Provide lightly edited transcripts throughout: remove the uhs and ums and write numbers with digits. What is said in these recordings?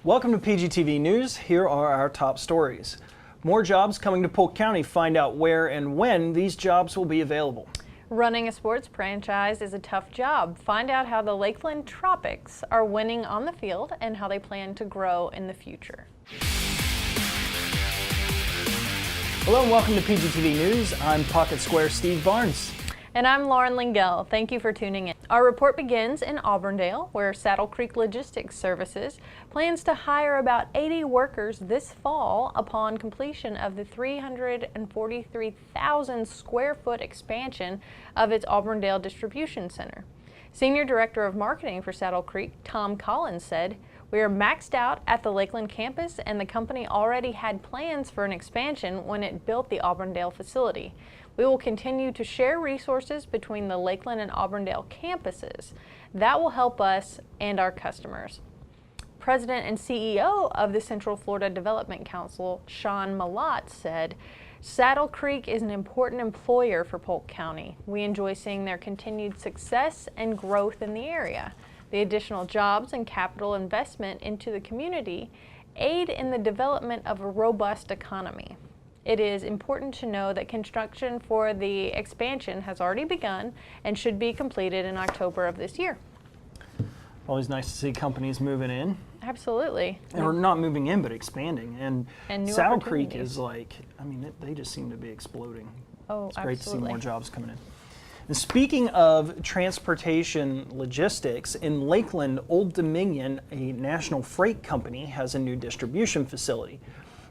Welcome to PGTV News. Here are our top stories. More jobs coming to Polk County. Find out where and when these jobs will be available. Running a sports franchise is a tough job. Find out how the Lakeland Tropics are winning on the field and how they plan to grow in the future. Hello and welcome to PGTV News. I'm Pocket Square Steve Barnes. And I'm Lauren Lingell. Thank you for tuning in. Our report begins in Auburndale, where Saddle Creek Logistics Services plans to hire about 80 workers this fall upon completion of the 343,000 square foot expansion of its Auburndale Distribution Center. Senior Director of Marketing for Saddle Creek, Tom Collins, said, "We are maxed out at the Lakeland campus, and the company already had plans for an expansion when it built the Auburndale facility. We will continue to share resources between the Lakeland and Auburndale campuses. That will help us and our customers." President and CEO of the Central Florida Development Council, Sean Malott, said, "Saddle Creek is an important employer for Polk County. We enjoy seeing their continued success and growth in the area. The additional jobs and capital investment into the community aid in the development of a robust economy. It is important to know that construction for the expansion has already begun and should be completed in October of this year." Always nice to see companies moving in. Absolutely. Or not moving in, but expanding. And new Saddle Creek opportunities. is like, they just seem to be exploding. Oh, It's great to see absolutely. more jobs coming in. And speaking of transportation logistics, in Lakeland, Old Dominion, a national freight company, has a new distribution facility.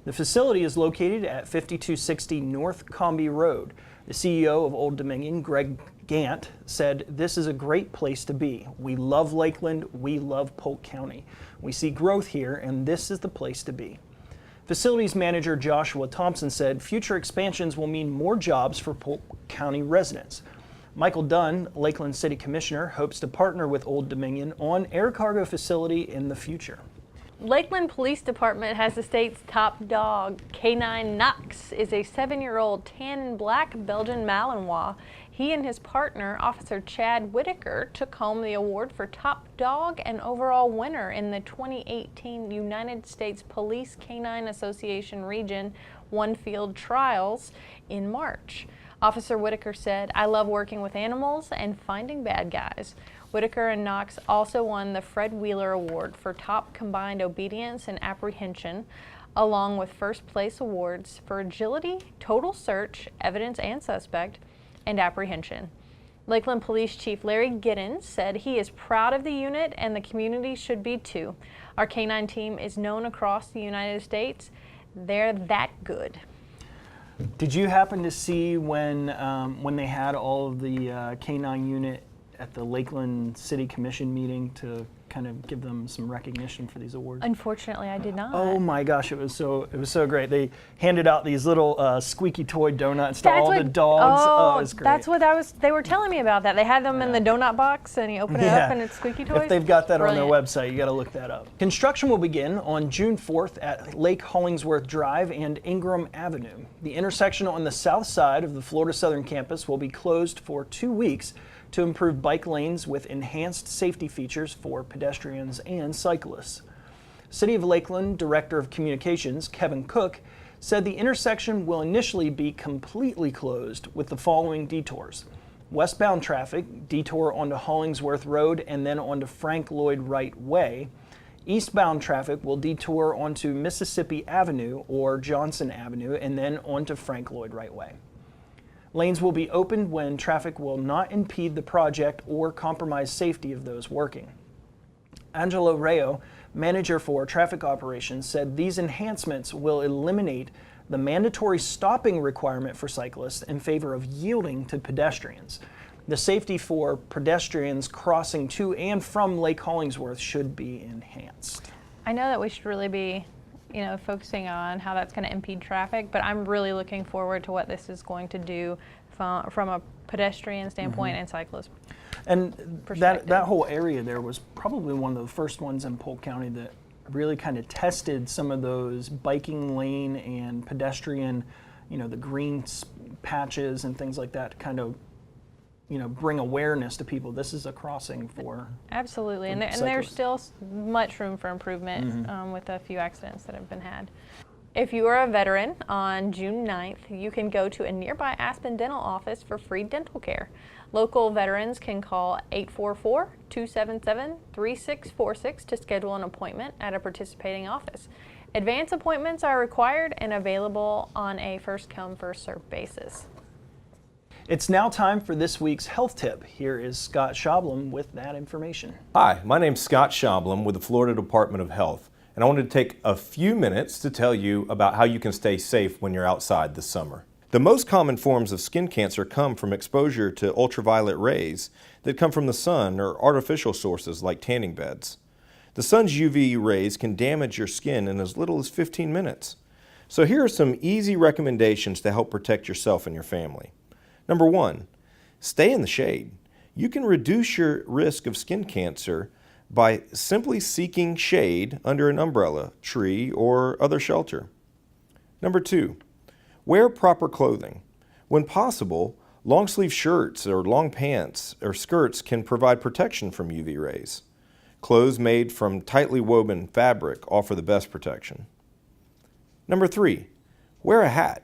The facility is located at 5260 North Comby Road. The CEO of Old Dominion, Greg Gant, said, "This is a great place to be. We love Lakeland. We love Polk County. We see growth here, and this is the place to be." Facilities manager Joshua Thompson said, "Future expansions will mean more jobs for Polk County residents." Michael Dunn, Lakeland City Commissioner, hopes to partner with Old Dominion on air cargo facility in the future. Lakeland Police Department has the state's top dog. Canine Knox is a 7-year-old tan and black Belgian Malinois. He and his partner, Officer Chad Whitaker, took home the award for top dog and overall winner in the 2018 United States Police Canine Association Region One Field Trials in March. Officer Whitaker said, "I love working with animals and finding bad guys." Whitaker and Knox also won the Fred Wheeler Award for Top Combined Obedience and Apprehension, along with first place awards for agility, total search, evidence and suspect, and apprehension. Lakeland Police Chief Larry Giddens said he is proud of the unit and the community should be too. "Our canine team is known across the United States. They're that good." Did you happen to see when they had all of the canine unit at the Lakeland City Commission meeting to kind of give them some recognition for these awards? Unfortunately, I did not. Oh my gosh, it was so great. They handed out these little squeaky toy donuts to all the dogs. Oh, it was great. That's what they were telling me about that. They had them in the donut box and you open it up and it's squeaky toys. If they've got that Brilliant. on their website, you got to look that up. Construction will begin on June 4th at Lake Hollingsworth Drive and Ingram Avenue. The intersection on the south side of the Florida Southern campus will be closed for 2 weeks to improve bike lanes with enhanced safety features for pedestrians and cyclists. City of Lakeland Director of Communications, Kevin Cook, said the intersection will initially be completely closed with the following detours. Westbound traffic, detour onto Hollingsworth Road and then onto Frank Lloyd Wright Way. Eastbound traffic will detour onto Mississippi Avenue or Johnson Avenue and then onto Frank Lloyd Wright Way. Lanes will be opened when traffic will not impede the project or compromise safety of those working. Angelo Rayo, manager for traffic operations, said these enhancements will eliminate the mandatory stopping requirement for cyclists in favor of yielding to pedestrians. The safety for pedestrians crossing to and from Lake Hollingsworth should be enhanced. I know that we should really be focusing on how that's going to impede traffic, but I'm really looking forward to what this is going to do from a pedestrian standpoint and cyclist and perspective. that whole area there was probably one of the first ones in Polk County that really kind of tested some of those biking lane and pedestrian, the green patches and things like that to kind of bring awareness to people. This is a crossing for Absolutely, and there's still much room for improvement with a few accidents that have been had. If you are a veteran, on June 9th, you can go to a nearby Aspen Dental office for free dental care. Local veterans can call 844-277-3646 to schedule an appointment at a participating office. Advance appointments are required and available on a first-come, first-served basis. It's now time for this week's health tip. Here is Scott Schablum with that information. Hi, my name's Scott Schablum with the Florida Department of Health, and I wanted to take a few minutes to tell you about how you can stay safe when you're outside this summer. The most common forms of skin cancer come from exposure to ultraviolet rays that come from the sun or artificial sources like tanning beds. The sun's UV rays can damage your skin in as little as 15 minutes. So here are some easy recommendations to help protect yourself and your family. Number 1, stay in the shade. You can reduce your risk of skin cancer by simply seeking shade under an umbrella, tree, or other shelter. Number 2, wear proper clothing. When possible, long sleeve shirts or long pants or skirts can provide protection from UV rays. Clothes made from tightly woven fabric offer the best protection. Number 3, wear a hat.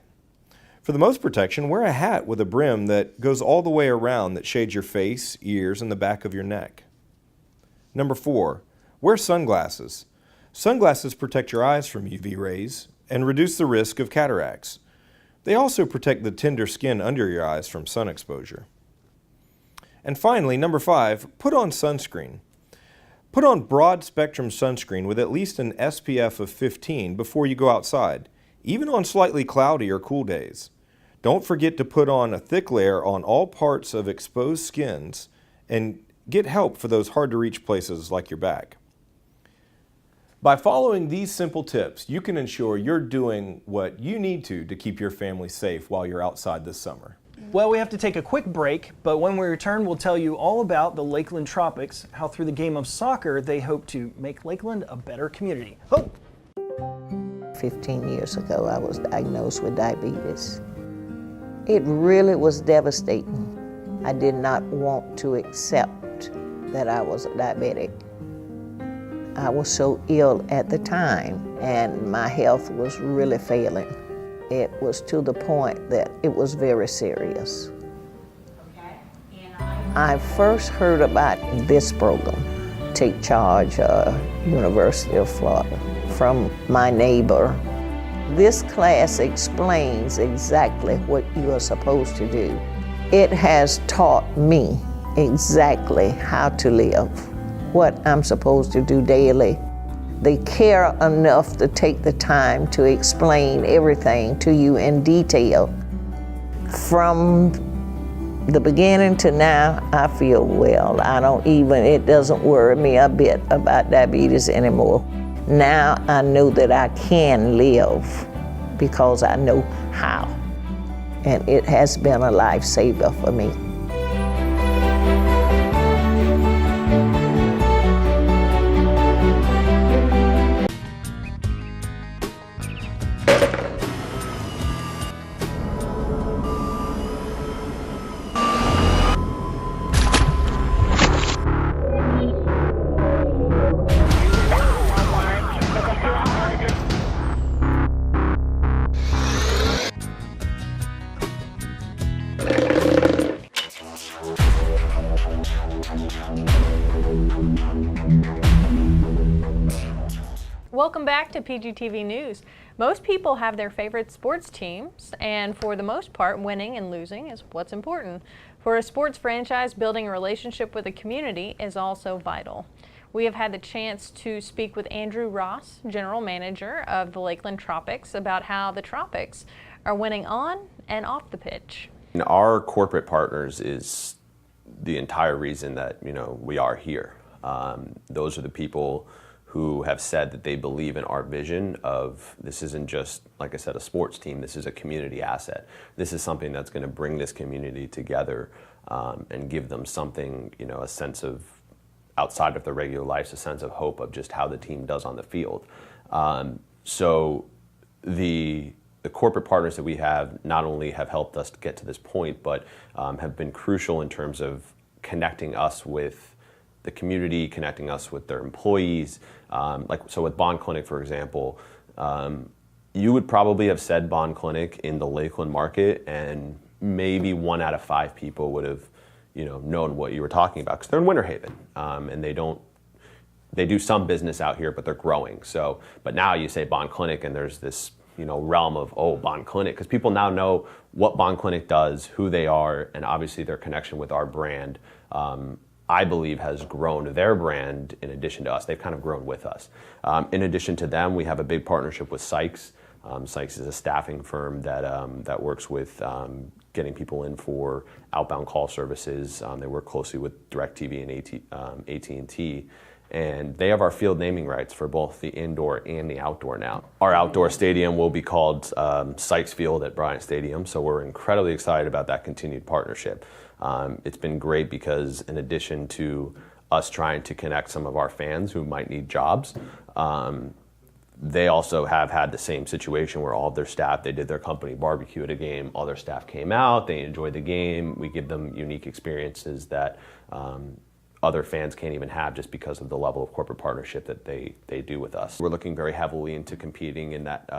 For the most protection, wear a hat with a brim that goes all the way around that shades your face, ears, and the back of your neck. Number 4, wear sunglasses. Sunglasses protect your eyes from UV rays and reduce the risk of cataracts. They also protect the tender skin under your eyes from sun exposure. And finally, number 5, put on sunscreen. Put on broad spectrum sunscreen with at least an SPF of 15 before you go outside, even on slightly cloudy or cool days. Don't forget to put on a thick layer on all parts of exposed skins and get help for those hard to reach places like your back. By following these simple tips, you can ensure you're doing what you need to keep your family safe while you're outside this summer. Well, we have to take a quick break, but when we return, we'll tell you all about the Lakeland Tropics, how through the game of soccer, they hope to make Lakeland a better community. Oh! 15 years ago, I was diagnosed with diabetes. It really was devastating. I did not want to accept that I was a diabetic. I was so ill at the time, and my health was really failing. It was to the point that it was very serious. I first heard about this program, Take Charge, University of Florida, from my neighbor. This class explains exactly what you are supposed to do. It has taught me exactly how to live, what I'm supposed to do daily. They care enough to take the time to explain everything to you in detail. From the beginning to now, I feel well. It doesn't worry me a bit about diabetes anymore. Now I know that I can live because I know how. And it has been a lifesaver for me. Welcome back to PGTV News. Most people have their favorite sports teams, and for the most part, winning and losing is what's important. For a sports franchise, building a relationship with a community is also vital. We have had the chance to speak with Andrew Ross, General Manager of the Lakeland Tropics, about how the Tropics are winning on and off the pitch. Our corporate partners is the entire reason that we are here. Those are the people who have said that they believe in our vision of this isn't just, like I said, a sports team. This is a community asset. This is something that's going to bring this community together and give them something, a sense of, outside of their regular lives, a sense of hope of just how the team does on the field. So the the corporate partners that we have not only have helped us get to this point, but have been crucial in terms of connecting us with the community, connecting us with their employees. So with Bond Clinic, for example, you would probably have said Bond Clinic in the Lakeland market, and maybe 1 out of 5 people would have, known what you were talking about, because they're in Winter Haven, and they do some business out here, but they're growing. So, but now you say Bond Clinic, and there's this, realm of, oh, Bond Clinic, because people now know what Bond Clinic does, who they are, and obviously their connection with our brand, I believe, has grown their brand in addition to us. They've kind of grown with us. In addition to them, we have a big partnership with Sykes. Sykes is a staffing firm that works with getting people in for outbound call services. They work closely with DirecTV and AT&T. And they have our field naming rights for both the indoor and the outdoor now. Our outdoor stadium will be called Sykes Field at Bryant Stadium, so we're incredibly excited about that continued partnership. It's been great because in addition to us trying to connect some of our fans who might need jobs, they also have had the same situation where all of their staff, they did their company barbecue at a game, all their staff came out, they enjoyed the game. We give them unique experiences that other fans can't even have just because of the level of corporate partnership that they do with us. We're looking very heavily into competing in that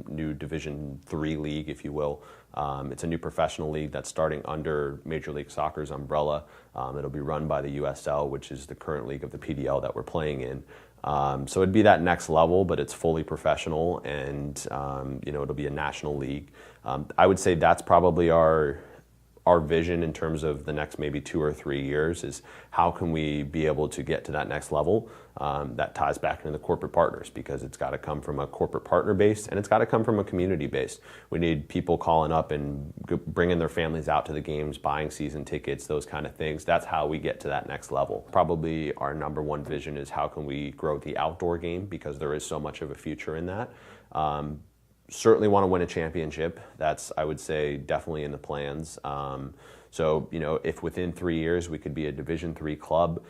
new Division III league, if you will. It's a new professional league that's starting under Major League Soccer's umbrella. It'll be run by the USL, which is the current league of the PDL that we're playing in. So it'd be that next level, but it's fully professional, and it'll be a national league. I would say that's probably our vision in terms of the next maybe 2 or 3 years, is how can we be able to get to that next level. That ties back into the corporate partners, because it's got to come from a corporate partner base, and it's got to come from a community base. We need people calling up and bringing their families out to the games, buying season tickets, those kind of things. That's how we get to that next level. Probably our number one vision is how can we grow the outdoor game, because there is so much of a future in that. Certainly want to win a championship. That's, I would say, definitely in the plans. So, if within 3 years we could be a Division III club,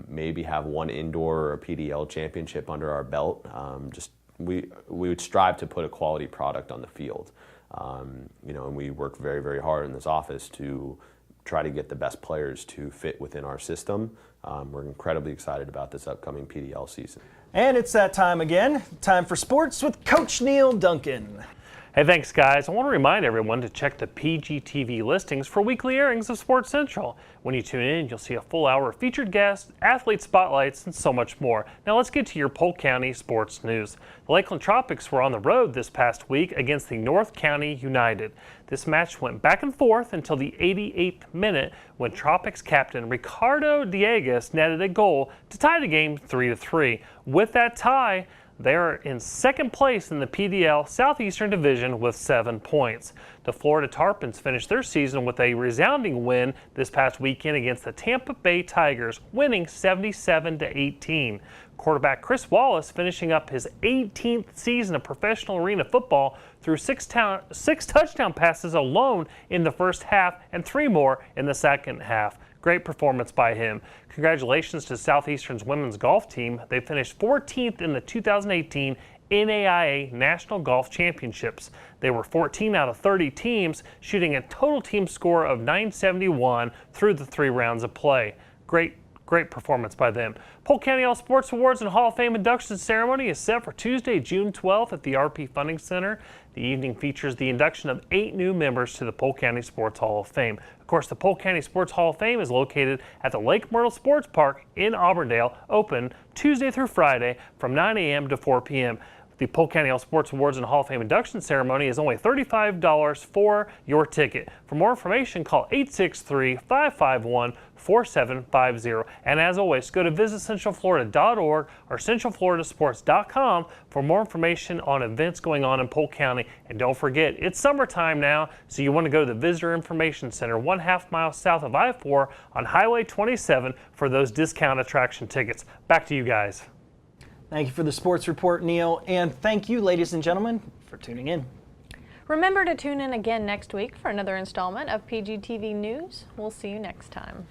maybe have one indoor or a PDL championship under our belt, we would strive to put a quality product on the field. And we work very, very hard in this office to try to get the best players to fit within our system. We're incredibly excited about this upcoming PDL season. And it's that time again. Time for sports with Coach Neil Duncan. Hey, thanks, guys. I want to remind everyone to check the PGTV listings for weekly airings of Sports Central. When you tune in, you'll see a full hour of featured guests, athlete spotlights, and so much more. Now let's get to your Polk County sports news. The Lakeland Tropics were on the road this past week against the North County United. This match went back and forth until the 88th minute when Tropics captain Ricardo Diegues netted a goal to tie the game 3-3. With that tie, they are in second place in the PDL Southeastern Division with 7 points. The Florida Tarpons finished their season with a resounding win this past weekend against the Tampa Bay Tigers, winning 77-18. Quarterback Chris Wallace finishing up his 18th season of professional arena football through six touchdown passes alone in the first half and 3 more in the second half. Great performance by him. Congratulations to Southeastern's women's golf team. They finished 14th in the 2018 NAIA National Golf Championships. They were 14 out of 30 teams, shooting a total team score of 971 through the 3 rounds of play. Great performance by them. Polk County All Sports Awards and Hall of Fame induction ceremony is set for Tuesday, June 12th at the RP Funding Center. The evening features the induction of 8 new members to the Polk County Sports Hall of Fame. Of course, the Polk County Sports Hall of Fame is located at the Lake Myrtle Sports Park in Auburndale, open Tuesday through Friday from 9 a.m. to 4 p.m. The Polk County All Sports Awards and Hall of Fame induction ceremony is only $35 for your ticket. For more information, call 863-551-4750. And as always, go to visitcentralflorida.org or centralfloridasports.com for more information on events going on in Polk County. And don't forget, it's summertime now, so you want to go to the Visitor Information Center 1/2 mile south of I-4 on Highway 27 for those discount attraction tickets. Back to you guys. Thank you for the sports report, Neil, and thank you, ladies and gentlemen, for tuning in. Remember to tune in again next week for another installment of PGTV News. We'll see you next time.